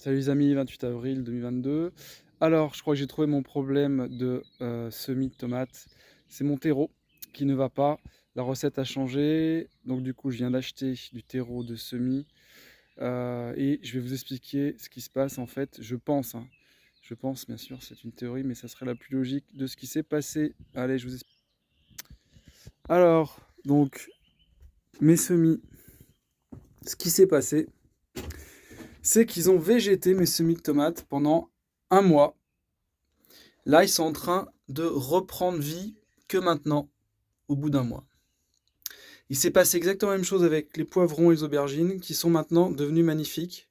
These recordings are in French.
Salut les amis, 28 avril 2022. Alors, je crois que j'ai trouvé mon problème de semis de tomates. C'est mon terreau qui ne va pas. La recette a changé. Donc du coup, je viens d'acheter du terreau de semis. Et je vais vous expliquer ce qui se passe en fait. Je pense, hein. Je pense, bien sûr, c'est une théorie, mais ça serait la plus logique de ce qui s'est passé. Allez, je vous explique. Alors, donc, mes semis, ce qui s'est passé, c'est qu'ils ont végété mes semis de tomates pendant un mois. Là, ils sont en train de reprendre vie que maintenant, au bout d'un mois. Il s'est passé exactement la même chose avec les poivrons et les aubergines qui sont maintenant devenus magnifiques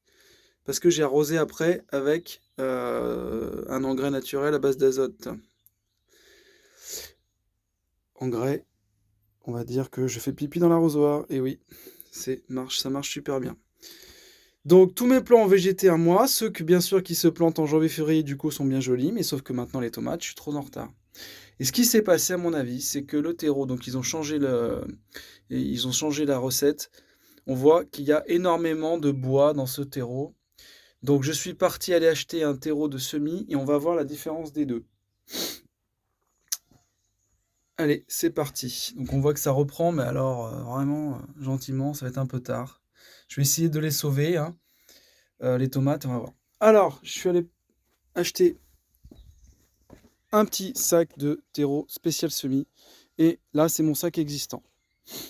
parce que j'ai arrosé après avec un engrais naturel à base d'azote. Engrais, on va dire que je fais pipi dans l'arrosoir. Et oui, ça marche super bien. Donc tous mes plants ont végété un mois. Ceux que bien sûr qui se plantent en janvier-février du coup sont bien jolis, mais sauf que maintenant les tomates, je suis trop en retard. Et ce qui s'est passé, à mon avis, c'est que le terreau, donc ils ont changé la recette. On voit qu'il y a énormément de bois dans ce terreau. Donc je suis parti aller acheter un terreau de semis et on va voir la différence des deux. Allez, c'est parti. Donc on voit que ça reprend, mais alors vraiment gentiment, ça va être un peu tard. Je vais essayer de les sauver, hein. Les tomates, on va voir. Alors, je suis allé acheter un petit sac de terreau spécial semis. Et là, c'est mon sac existant,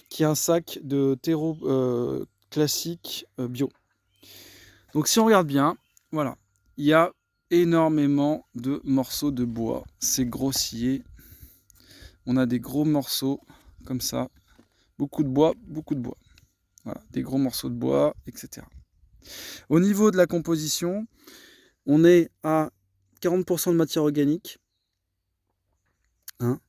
qui est un sac de terreau classique bio. Donc si on regarde bien, voilà, il y a énormément de morceaux de bois. C'est grossier. On a des gros morceaux comme ça. Beaucoup de bois, beaucoup de bois. Voilà, des gros morceaux de bois, etc. Au niveau de la composition, on est à 40% de matière organique. Hein.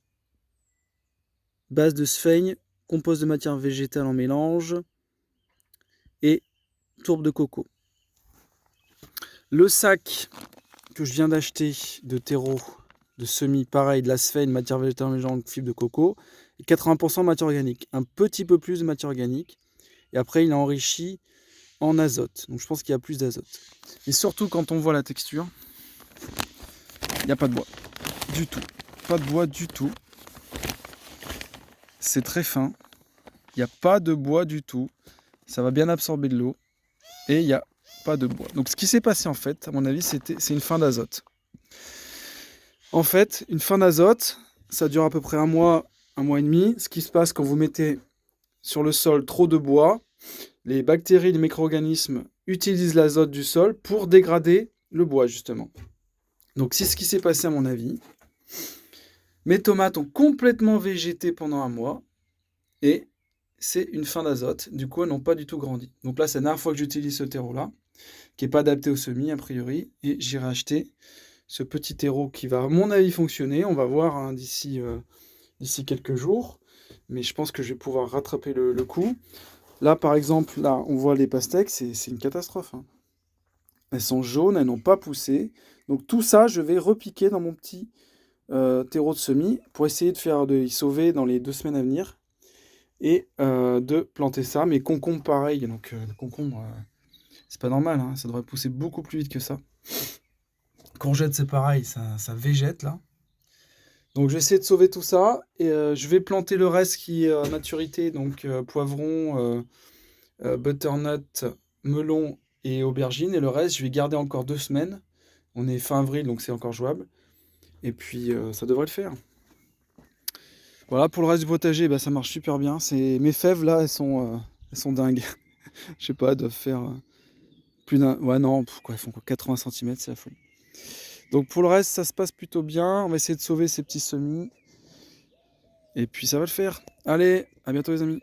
Base de sphaigne, compost de matière végétale en mélange et tourbe de coco. Le sac que je viens d'acheter de terreau, de semis, pareil, de la sphaigne, matière végétale en mélange, fibre de coco, et 80% matière organique. Un petit peu plus de matière organique. Et après, il est enrichi en azote. Donc je pense qu'il y a plus d'azote. Et surtout, quand on voit la texture, il n'y a pas de bois. Du tout. Pas de bois du tout. C'est très fin. Il n'y a pas de bois du tout. Ça va bien absorber de l'eau. Et il n'y a pas de bois. Donc ce qui s'est passé en fait, à mon avis, c'est une fin d'azote. En fait, une fin d'azote, ça dure à peu près un mois et demi. Ce qui se passe quand vous mettez sur le sol trop de bois, les bactéries, les micro-organismes utilisent l'azote du sol pour dégrader le bois, justement. Donc c'est ce qui s'est passé à mon avis. Mes tomates ont complètement végété pendant un mois et c'est une fin d'azote. Du coup, elles n'ont pas du tout grandi. Donc là, c'est la dernière fois que j'utilise ce terreau-là, qui n'est pas adapté au semis a priori, et j'irai acheter ce petit terreau qui va, à mon avis, fonctionner. On va voir hein, d'ici quelques jours, mais je pense que je vais pouvoir rattraper le coup. Là, par exemple, là, on voit les pastèques, c'est une catastrophe. Hein. Elles sont jaunes, elles n'ont pas poussé. Donc tout ça, je vais repiquer dans mon petit terreau de semis pour essayer de y sauver dans les 2 semaines à venir et de planter ça. Mes concombres, pareil. Donc les concombres, c'est pas normal, hein, ça devrait pousser beaucoup plus vite que ça. Courgettes, c'est pareil, ça végète là. Donc je vais essayer de sauver tout ça et je vais planter le reste qui est à maturité, donc poivron, butternut, melon et aubergine. Et le reste, je vais garder encore 2 semaines. On est fin avril, donc c'est encore jouable. Et puis ça devrait le faire. Voilà, pour le reste du potager, bah, ça marche super bien. Mes fèves là, elles sont dingues. Je sais pas, elles doivent faire plus d'un. Ouais, non, elles font quoi, 80 cm, c'est la folie. Donc pour le reste, ça se passe plutôt bien. On va essayer de sauver ces petits semis. Et puis ça va le faire. Allez, à bientôt les amis.